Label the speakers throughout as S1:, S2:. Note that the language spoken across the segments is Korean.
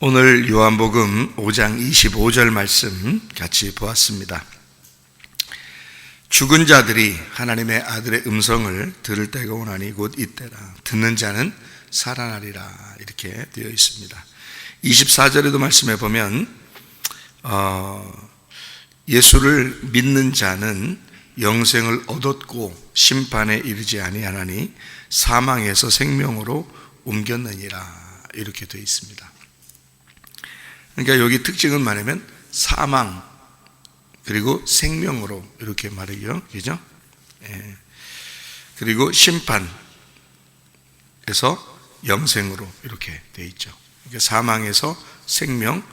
S1: 오늘 요한복음 5장 25절 말씀 같이 보았습니다. 죽은 자들이 하나님의 아들의 음성을 들을 때가 오나니 곧 이때라. 듣는 자는 살아나리라. 이렇게 되어 있습니다. 24절에도 말씀해 보면 예수를 믿는 자는 영생을 얻었고 심판에 이르지 아니하나니 사망에서 생명으로 옮겼느니라. 이렇게 되어 있습니다. 그러니까 여기 특징은 뭐냐면 사망 그리고 생명으로 이렇게 말이죠, 그죠? 예. 그리고 심판에서 영생으로 이렇게 되어 있죠. 그러니까 사망에서 생명,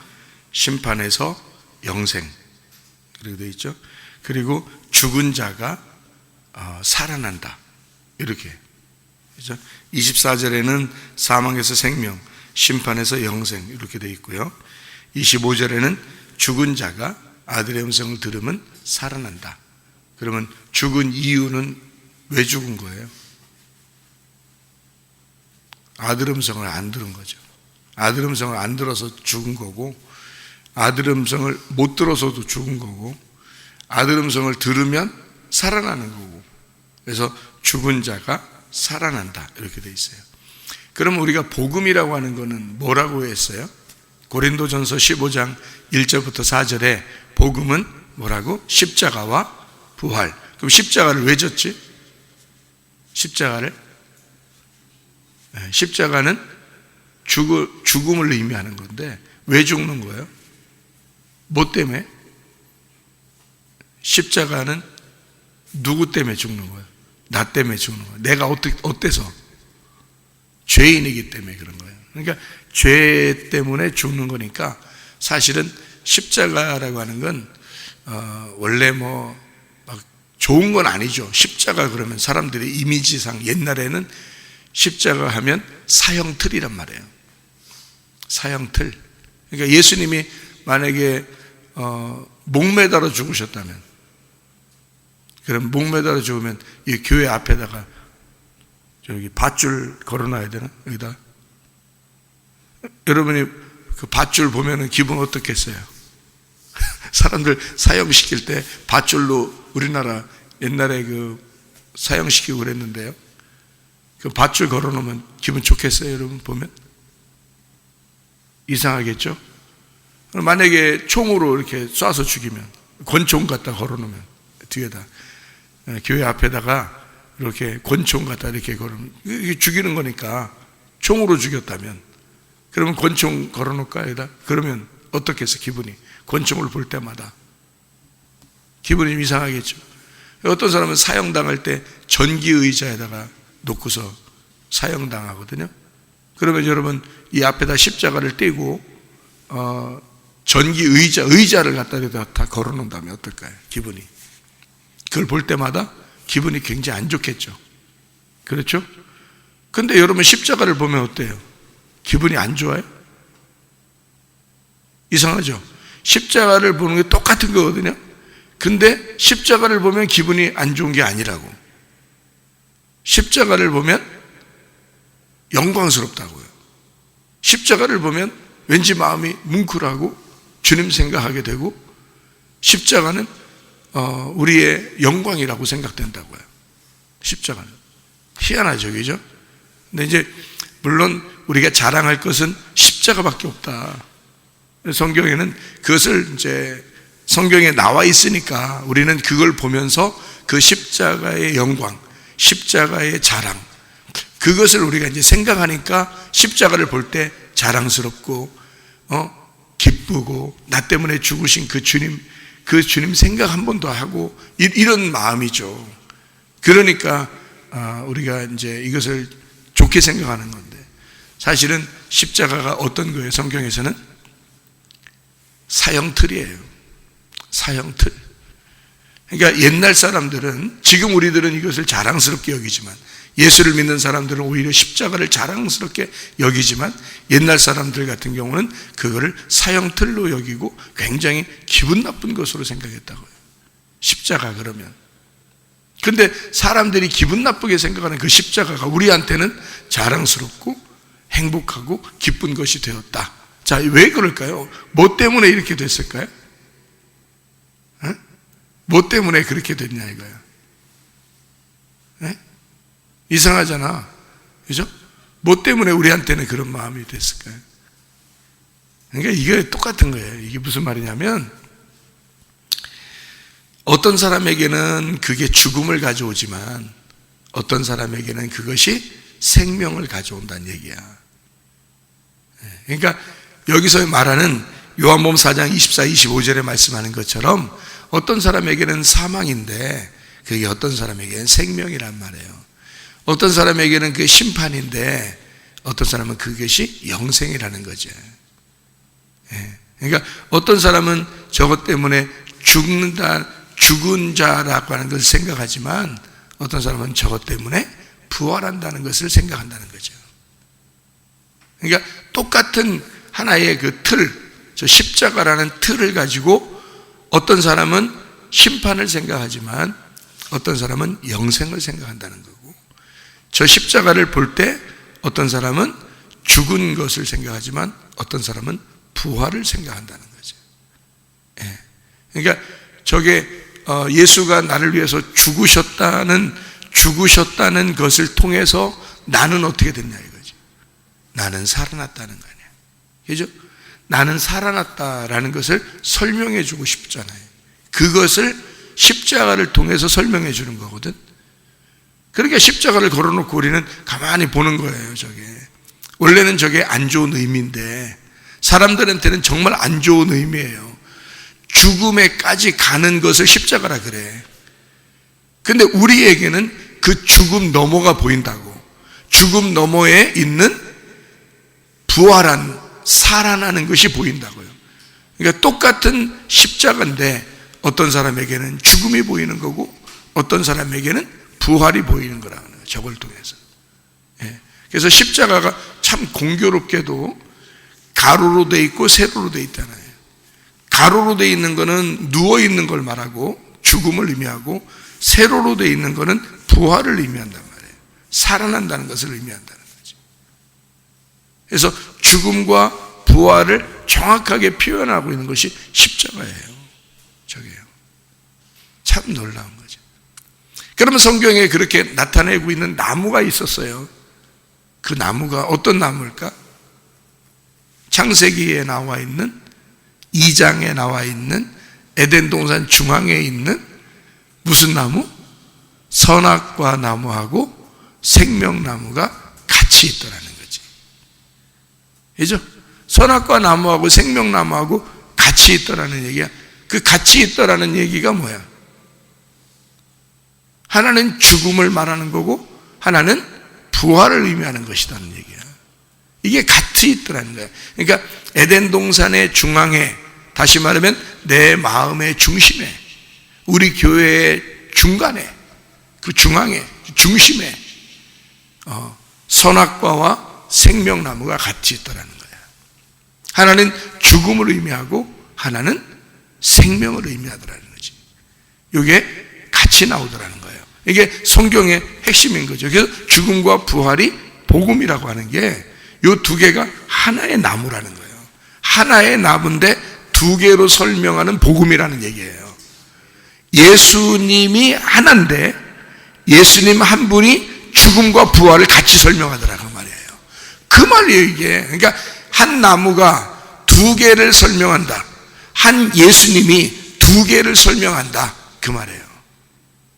S1: 심판에서 영생 그리고 되어 있죠. 그리고 죽은 자가 살아난다 이렇게, 그죠? 24절에는 사망에서 생명, 심판에서 영생 이렇게 되어 있고요. 25절에는 죽은 자가 아들의 음성을 들으면 살아난다. 그러면 죽은 이유는 왜 죽은 거예요? 아들 음성을 안 들은 거죠. 아들 음성을 안 들어서 죽은 거고, 아들 음성을 못 들어서도 죽은 거고, 아들 음성을 들으면 살아나는 거고, 그래서 죽은 자가 살아난다 이렇게 돼 있어요. 그럼 우리가 복음이라고 하는 거는 뭐라고 했어요? 고린도전서 15장 1절부터 4절에 복음은 뭐라고? 십자가와 부활. 그럼 십자가를 왜 졌지? 십자가는 죽음을 의미하는 건데 왜 죽는 거예요? 뭐 때문에? 십자가는 누구 때문에 죽는 거예요? 나 때문에 죽는 거예요. 내가 어때서? 죄인이기 때문에 그런 거예요. 그러니까 죄 때문에 죽는 거니까 사실은 십자가라고 하는 건 원래 막 좋은 건 아니죠. 십자가 그러면 사람들의 이미지상 옛날에는 십자가 하면 사형틀이란 말이에요. 사형틀. 그러니까 예수님이 만약에 목매달아 죽으셨다면, 그럼 목매달아 죽으면 이 교회 앞에다가 저기 밧줄 걸어놔야 되나? 여기다. 여러분이 그 밧줄 보면은 기분 어떻겠어요? 사람들 사형시킬 때 밧줄로 우리나라 옛날에 그 사형시키고 그랬는데요. 그 밧줄 걸어놓으면 기분 좋겠어요, 여러분 보면? 이상하겠죠? 만약에 총으로 이렇게 쏴서 죽이면, 권총 갖다 걸어놓으면 뒤에다, 교회 앞에다가 이렇게 권총 갖다 이렇게 걸어놓으면 이게 죽이는 거니까 총으로 죽였다면, 그러면 권총 걸어놓을까 여기다? 그러면 어떻겠어 기분이? 권총을 볼 때마다 기분이 좀 이상하겠죠. 어떤 사람은 사형당할 때 전기의자에다가 놓고서 사형당하거든요. 그러면 여러분 이 앞에다 십자가를 떼고 의자를 갖다 다 걸어놓는다면 어떨까요? 기분이. 그걸 볼 때마다 기분이 굉장히 안 좋겠죠. 그렇죠? 근데 여러분 십자가를 보면 어때요? 기분이 안 좋아요? 이상하죠? 십자가를 보는 게 똑같은 거거든요. 근데 십자가를 보면 기분이 안 좋은 게 아니라고. 십자가를 보면 영광스럽다고요. 십자가를 보면 왠지 마음이 뭉클하고 주님 생각하게 되고, 십자가는 우리의 영광이라고 생각된다고요. 십자가는. 희한하죠, 그죠? 근데 이제 물론 우리가 자랑할 것은 십자가밖에 없다. 성경에는 그것을 이제 성경에 나와 있으니까 우리는 그걸 보면서 그 십자가의 영광, 십자가의 자랑, 그것을 우리가 이제 생각하니까 십자가를 볼 때 자랑스럽고 기쁘고, 나 때문에 죽으신 그 주님 생각 한 번 더 하고 이런 마음이죠. 그러니까 우리가 이제 이것을 좋게 생각하는 건데, 사실은 십자가가 어떤 거예요? 성경에서는 사형틀이에요. 사형틀. 그러니까 옛날 사람들은, 지금 우리들은 이것을 자랑스럽게 여기지만, 예수를 믿는 사람들은 오히려 십자가를 자랑스럽게 여기지만, 옛날 사람들 같은 경우는 그거를 사형틀로 여기고 굉장히 기분 나쁜 것으로 생각했다고요. 십자가 그러면. 근데 사람들이 기분 나쁘게 생각하는 그 십자가가 우리한테는 자랑스럽고 행복하고 기쁜 것이 되었다. 자, 왜 그럴까요? 뭐 때문에 이렇게 됐을까요? 뭐 때문에 그렇게 됐냐 이거야. 이상하잖아. 그죠? 뭐 때문에 우리한테는 그런 마음이 됐을까요? 그러니까 이게 똑같은 거예요. 이게 무슨 말이냐면, 어떤 사람에게는 그게 죽음을 가져오지만 어떤 사람에게는 그것이 생명을 가져온다는 얘기야. 그러니까 여기서 말하는 요한복음 4장 24, 25절에 말씀하는 것처럼 어떤 사람에게는 사망인데 그게 어떤 사람에게는 생명이란 말이에요. 어떤 사람에게는 그게 심판인데 어떤 사람은 그것이 영생이라는 거죠. 그러니까 어떤 사람은 저것 때문에 죽은 자라고 하는 것을 생각하지만 어떤 사람은 저것 때문에 부활한다는 것을 생각한다는 거죠. 그러니까 똑같은 하나의 그 틀, 저 십자가라는 틀을 가지고 어떤 사람은 심판을 생각하지만 어떤 사람은 영생을 생각한다는 거고, 저 십자가를 볼 때 어떤 사람은 죽은 것을 생각하지만 어떤 사람은 부활을 생각한다는 거죠. 그러니까 저게 예수가 나를 위해서 죽으셨다는 것을 통해서 나는 어떻게 됐냐 이거죠. 나는 살아났다는 거 아니야. 그죠? 나는 살아났다라는 것을 설명해 주고 싶잖아요. 그것을 십자가를 통해서 설명해 주는 거거든. 그러니까 십자가를 걸어놓고 우리는 가만히 보는 거예요. 저게 원래는 저게 안 좋은 의미인데 사람들한테는 정말 안 좋은 의미예요. 죽음에까지 가는 것을 십자가라 그래. 근데 우리에게는 그 죽음 너머가 보인다고. 죽음 너머에 있는 부활한 살아나는 것이 보인다고요. 그러니까 똑같은 십자가인데 어떤 사람에게는 죽음이 보이는 거고 어떤 사람에게는 부활이 보이는 거라는 거예요. 저걸 통해서. 그래서 십자가가 참 공교롭게도 가로로 돼 있고 세로로 돼 있잖아요. 가로로 돼 있는 거는 누워 있는 걸 말하고 죽음을 의미하고, 세로로 돼 있는 거는 부활을 의미한단 말이에요. 살아난다는 것을 의미한다는 거죠. 그래서 죽음과 부활을 정확하게 표현하고 있는 것이 십자가예요. 저게요. 참 놀라운 거죠. 그러면 성경에 그렇게 나타내고 있는 나무가 있었어요. 그 나무가 어떤 나무일까? 창세기에 나와 있는 2장에 나와 있는 에덴 동산 중앙에 있는 무슨 나무? 선악과 나무하고 생명나무가 같이 있더라는 거지. 그죠? 선악과 나무하고 생명나무하고 같이 있더라는 얘기야. 그 같이 있더라는 얘기가 뭐야? 하나는 죽음을 말하는 거고 하나는 부활을 의미하는 것이라는 얘기야. 이게 같이 있더라는 거야. 그러니까 에덴 동산의 중앙에, 다시 말하면 내 마음의 중심에, 우리 교회의 중간에, 그 중앙에, 중심에 선악과와 생명나무가 같이 있더라는 거야. 하나는 죽음을 의미하고 하나는 생명을 의미하더라는 거지. 이게 같이 나오더라는 거예요. 이게 성경의 핵심인 거죠. 그래서 죽음과 부활이 복음이라고 하는 게 이 두 개가 하나의 나무라는 거예요. 하나의 나무인데 두 개로 설명하는 복음이라는 얘기예요. 예수님이 하나인데 예수님 한 분이 죽음과 부활을 같이 설명하더라고 말이에요. 그 말이에요 이게. 그러니까 한 나무가 두 개를 설명한다. 한 예수님이 두 개를 설명한다. 그 말이에요.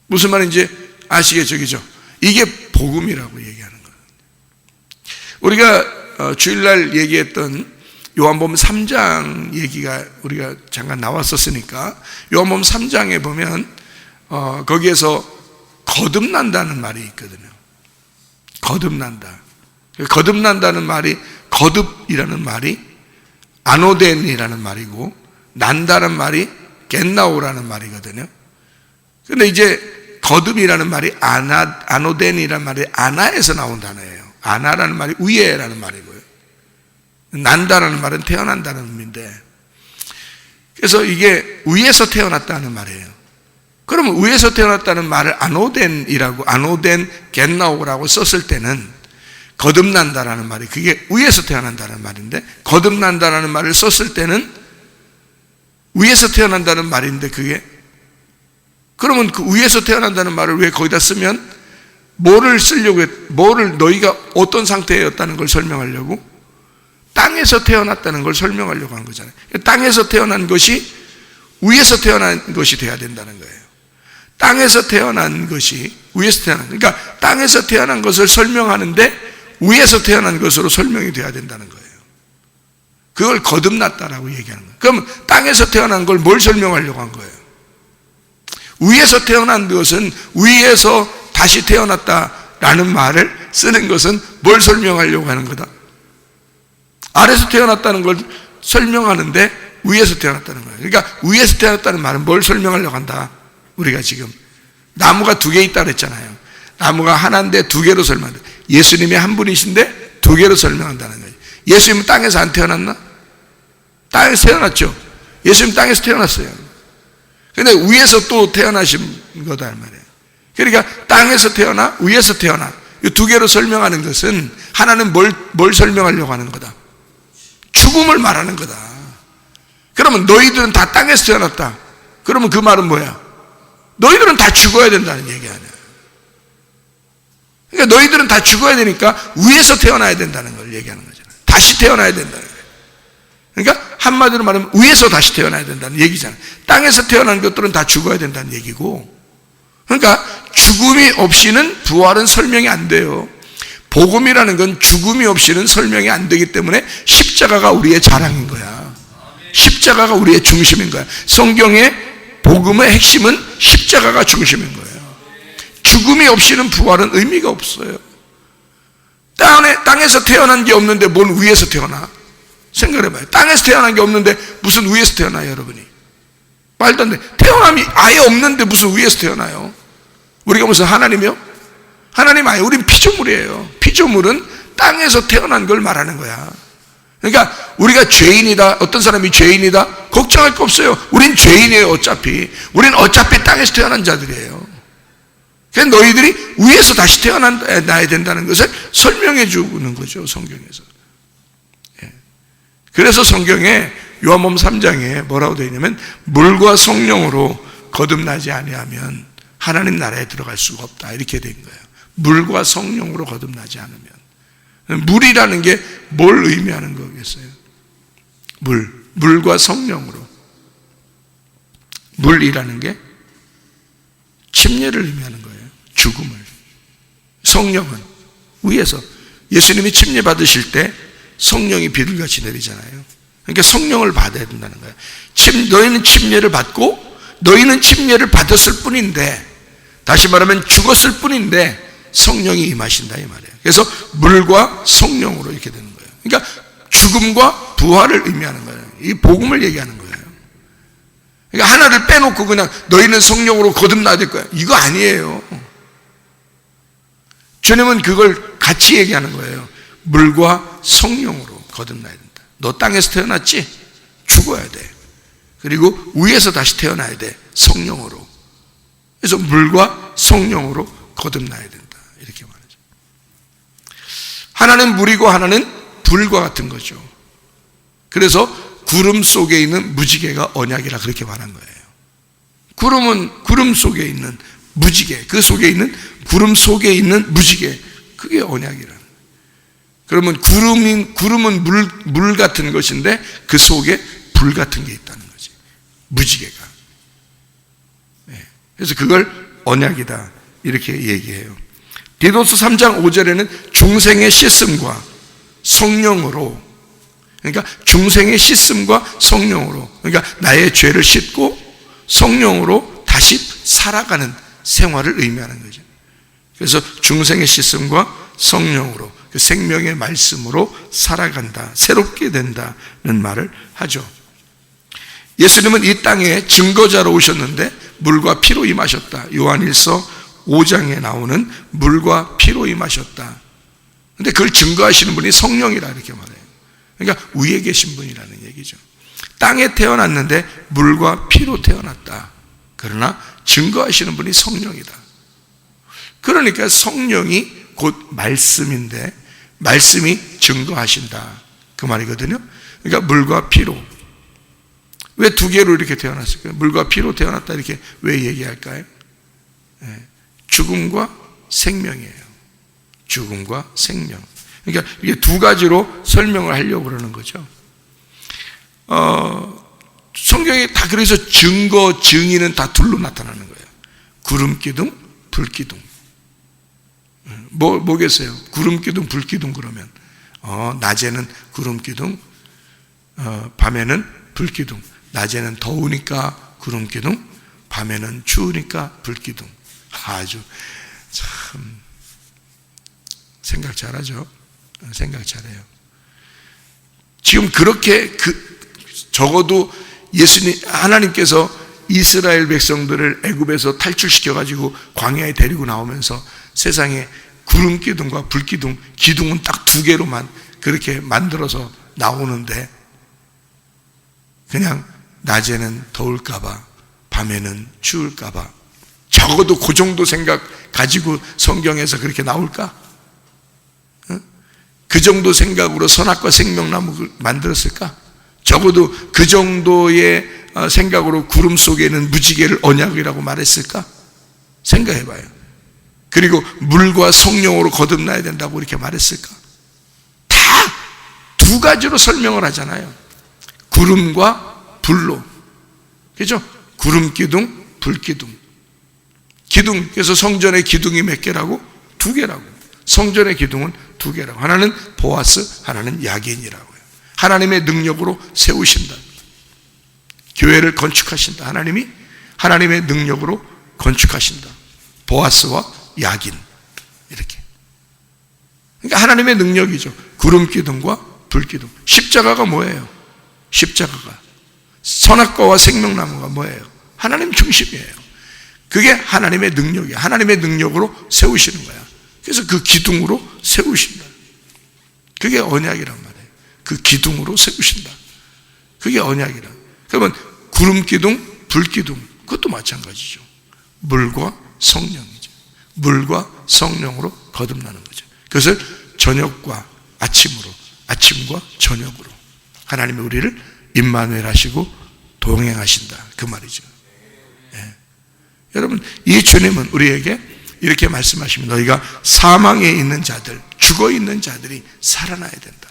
S1: 무슨 말인지 아시겠죠? 그죠? 이게 복음이라고 얘기하는 거예요. 우리가 주일날 얘기했던 요한복음 3장 얘기가 우리가 잠깐 나왔었으니까 요한복음 3장에 보면 거기에서 거듭난다는 말이 있거든요. 거듭난다. 거듭난다는 말이, 거듭이라는 말이 아노덴이라는 말이고 난다는 말이 겟나오라는 말이거든요. 근데 이제 거듭이라는 말이 아노덴이라는 말이 아나에서 나온 단어예요. 아나라는 말이 위에라는 말이고요. 난다라는 말은 태어난다는 의미인데, 그래서 이게 위에서 태어났다는 말이에요. 그러면 위에서 태어났다는 말을 아노덴이라고, 아노덴 겟나오라고 썼을 때는 거듭난다라는 말이 그게 위에서 태어난다는 말인데, 거듭난다라는 말을 썼을 때는 위에서 태어난다는 말인데, 그게 그러면 그 위에서 태어난다는 말을 왜 거기다 쓰면 뭐를 쓰려고 뭐를 너희가 어떤 상태였다는 걸 설명하려고? 땅에서 태어났다는 걸 설명하려고 한 거잖아요. 땅에서 태어난 것이 위에서 태어난 것이 돼야 된다는 거예요. 땅에서 태어난 것이 위에서 태어난, 그러니까 땅에서 태어난 것을 설명하는데 위에서 태어난 것으로 설명이 돼야 된다는 거예요. 그걸 거듭났다라고 얘기하는 거예요. 그럼 땅에서 태어난 걸 뭘 설명하려고 한 거예요? 위에서 태어난 것은, 위에서 다시 태어났다라는 말을 쓰는 것은 뭘 설명하려고 하는 거다? 아래에서 태어났다는 걸 설명하는데 위에서 태어났다는 거예요. 그러니까 위에서 태어났다는 말은 뭘 설명하려고 한다? 우리가 지금 나무가 두 개 있다 그랬잖아요. 나무가 하나인데 두 개로 설명한다. 예수님이 한 분이신데 두 개로 설명한다는 거예요. 예수님은 땅에서 안 태어났나? 땅에서 태어났죠. 예수님 땅에서 태어났어요. 근데 위에서 또 태어나신 거다 말이에요. 그러니까 땅에서 태어나 위에서 태어나, 이 두 개로 설명하는 것은 하나는 뭘 설명하려고 하는 거다? 죽음을 말하는 거다. 그러면 너희들은 다 땅에서 태어났다. 그러면 그 말은 뭐야? 너희들은 다 죽어야 된다는 얘기 아니야. 그러니까 너희들은 다 죽어야 되니까 위에서 태어나야 된다는 걸 얘기하는 거잖아요. 다시 태어나야 된다는 거예요. 그러니까 한마디로 말하면 위에서 다시 태어나야 된다는 얘기잖아요. 땅에서 태어난 것들은 다 죽어야 된다는 얘기고, 그러니까 죽음이 없이는 부활은 설명이 안 돼요. 복음이라는 건 죽음이 없이는 설명이 안 되기 때문에 십자가가 우리의 자랑인 거야. 십자가가 우리의 중심인 거야. 성경의 복음의 핵심은 십자가가 중심인 거예요. 죽음이 없이는 부활은 의미가 없어요. 땅에서 태어난 게 없는데 뭔 위에서 태어나? 생각해봐요. 땅에서 태어난 게 없는데 무슨 위에서 태어나요, 여러분이? 말도 안 돼. 태어남이 아예 없는데 무슨 위에서 태어나요? 우리가 무슨 하나님이요? 하나님 아니에요. 우린 피조물이에요. 피조물은 땅에서 태어난 걸 말하는 거야. 그러니까 우리가 죄인이다, 어떤 사람이 죄인이다, 걱정할 거 없어요. 우린 죄인이에요. 어차피 우린 어차피 땅에서 태어난 자들이에요. 그래서 너희들이 위에서 다시 태어나야 된다는 것을 설명해 주는 거죠, 성경에서. 그래서 성경에 요한복음 3장에 뭐라고 되어 있냐면, 물과 성령으로 거듭나지 아니하면 하나님 나라에 들어갈 수가 없다, 이렇게 된 거예요. 물과 성령으로 거듭나지 않으면. 물이라는 게 뭘 의미하는 거겠어요? 물과 성령으로. 물이라는 게 침례를 의미하는 거예요. 죽음을. 성령은 위에서 예수님이 침례 받으실 때 성령이 비둘기같이 내리잖아요. 그러니까 성령을 받아야 된다는 거예요. 너희는 침례를 받고, 너희는 침례를 받았을 뿐인데, 다시 말하면 죽었을 뿐인데 성령이 임하신다 이 말이에요. 그래서 물과 성령으로 이렇게 되는 거예요. 그러니까 죽음과 부활을 의미하는 거예요. 이 복음을 얘기하는 거예요. 그러니까 하나를 빼놓고 그냥 너희는 성령으로 거듭나야 될 거야, 이거 아니에요. 주님은 그걸 같이 얘기하는 거예요. 물과 성령으로 거듭나야 된다. 너 땅에서 태어났지? 죽어야 돼. 그리고 위에서 다시 태어나야 돼, 성령으로. 그래서 물과 성령으로 거듭나야 된다, 이렇게 말하죠. 하나는 물이고 하나는 불과 같은 거죠. 그래서 구름 속에 있는 무지개가 언약이라 그렇게 말한 거예요. 구름은 구름 속에 있는 무지개, 그 속에 있는 구름 속에 있는 무지개, 그게 언약이라. 그러면 구름은 물 같은 것인데 그 속에 불 같은 게 있다는 거지, 무지개가. 그래서 그걸 언약이다, 이렇게 얘기해요. 디도서 3장 5절에는 중생의 씻음과 성령으로, 그러니까 중생의 씻음과 성령으로, 그러니까 나의 죄를 씻고 성령으로 다시 살아가는 생활을 의미하는 거죠. 그래서 중생의 씻음과 성령으로, 그 생명의 말씀으로 살아간다, 새롭게 된다는 말을 하죠. 예수님은 이 땅에 증거자로 오셨는데 물과 피로 임하셨다. 요한일서 5장에 나오는 물과 피로 임하셨다. 근데 그걸 증거하시는 분이 성령이라 이렇게 말해요. 그러니까 위에 계신 분이라는 얘기죠. 땅에 태어났는데 물과 피로 태어났다. 그러나 증거하시는 분이 성령이다. 그러니까 성령이 곧 말씀인데, 말씀이 증거하신다, 그 말이거든요. 그러니까 물과 피로. 왜 두 개로 이렇게 태어났을까요? 물과 피로 태어났다 이렇게 왜 얘기할까요? 죽음과 생명이에요. 죽음과 생명. 그러니까 이게 두 가지로 설명을 하려고 그러는 거죠. 성경에 다 그래서 증거, 증인은 다 둘로 나타나는 거예요. 구름 기둥, 불 기둥. 뭐겠어요? 구름 기둥, 불 기둥 그러면 낮에는 구름 기둥, 밤에는 불 기둥. 낮에는 더우니까 구름 기둥, 밤에는 추우니까 불 기둥. 아주 참 생각 잘하죠. 생각 잘해요. 지금 그렇게 적어도 하나님께서 이스라엘 백성들을 애굽에서 탈출시켜 가지고 광야에 데리고 나오면서 세상에 구름 기둥과 불 기둥, 기둥은 딱 두 개로만 그렇게 만들어서 나오는데, 그냥 낮에는 더울까봐 밤에는 추울까봐, 적어도 그 정도 생각 가지고 성경에서 그렇게 나올까? 그 정도 생각으로 선악과 생명나무 만들었을까? 적어도 그 정도의 생각으로 구름 속에는 무지개를 언약이라고 말했을까? 생각해봐요. 그리고 물과 성령으로 거듭나야 된다고 이렇게 말했을까? 다 두 가지로 설명을 하잖아요. 구름과 불로. 그죠? 구름 기둥, 불 기둥. 기둥, 그래서 성전의 기둥이 몇 개라고? 두 개라고. 성전의 기둥은 두 개라고. 하나는 보아스, 하나는 야긴이라고요. 하나님의 능력으로 세우신다. 교회를 건축하신다. 하나님이 하나님의 능력으로 건축하신다. 보아스와 야긴, 이렇게. 그러니까 하나님의 능력이죠. 구름 기둥과 불 기둥. 십자가가 뭐예요? 십자가가 선악과와 생명나무가 뭐예요? 하나님 중심이에요. 그게 하나님의 능력이에요. 하나님의 능력으로 세우시는 거야. 그래서 그 기둥으로 세우신다. 그게 언약이란 말이에요. 그 기둥으로 세우신다. 그게 언약이라. 그러면 구름 기둥, 불 기둥, 그것도 마찬가지죠. 물과 성령이죠. 물과 성령으로 거듭나는 거죠. 그것을 저녁과 아침으로, 아침과 저녁으로 하나님이 우리를 임마누엘 하시고 동행하신다, 그 말이죠. 예. 여러분, 이 주님은 우리에게 이렇게 말씀하십니다. 너희가 사망에 있는 자들, 죽어 있는 자들이 살아나야 된다.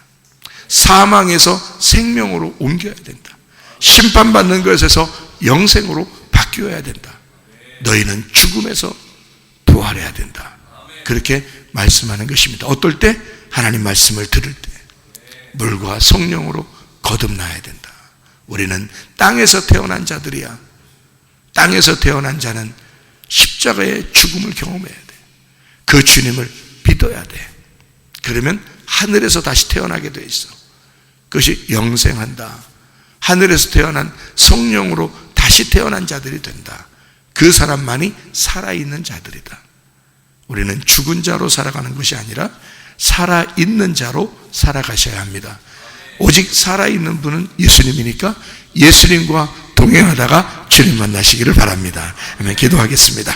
S1: 사망에서 생명으로 옮겨야 된다. 심판받는 것에서 영생으로 바뀌어야 된다. 너희는 죽음에서 부활해야 된다. 그렇게 말씀하는 것입니다. 어떨 때? 하나님 말씀을 들을 때. 물과 성령으로 거듭나야 된다. 우리는 땅에서 태어난 자들이야. 땅에서 태어난 자는 십자가의 죽음을 경험해야 돼. 그 주님을 믿어야 돼. 그러면 하늘에서 다시 태어나게 돼 있어. 그것이 영생한다. 하늘에서 태어난 성령으로 다시 태어난 자들이 된다. 그 사람만이 살아있는 자들이다. 우리는 죽은 자로 살아가는 것이 아니라 살아있는 자로 살아가셔야 합니다. 오직 살아있는 분은 예수님이니까 예수님과 동행하다가 주님 만나시기를 바랍니다. 아멘. 기도하겠습니다.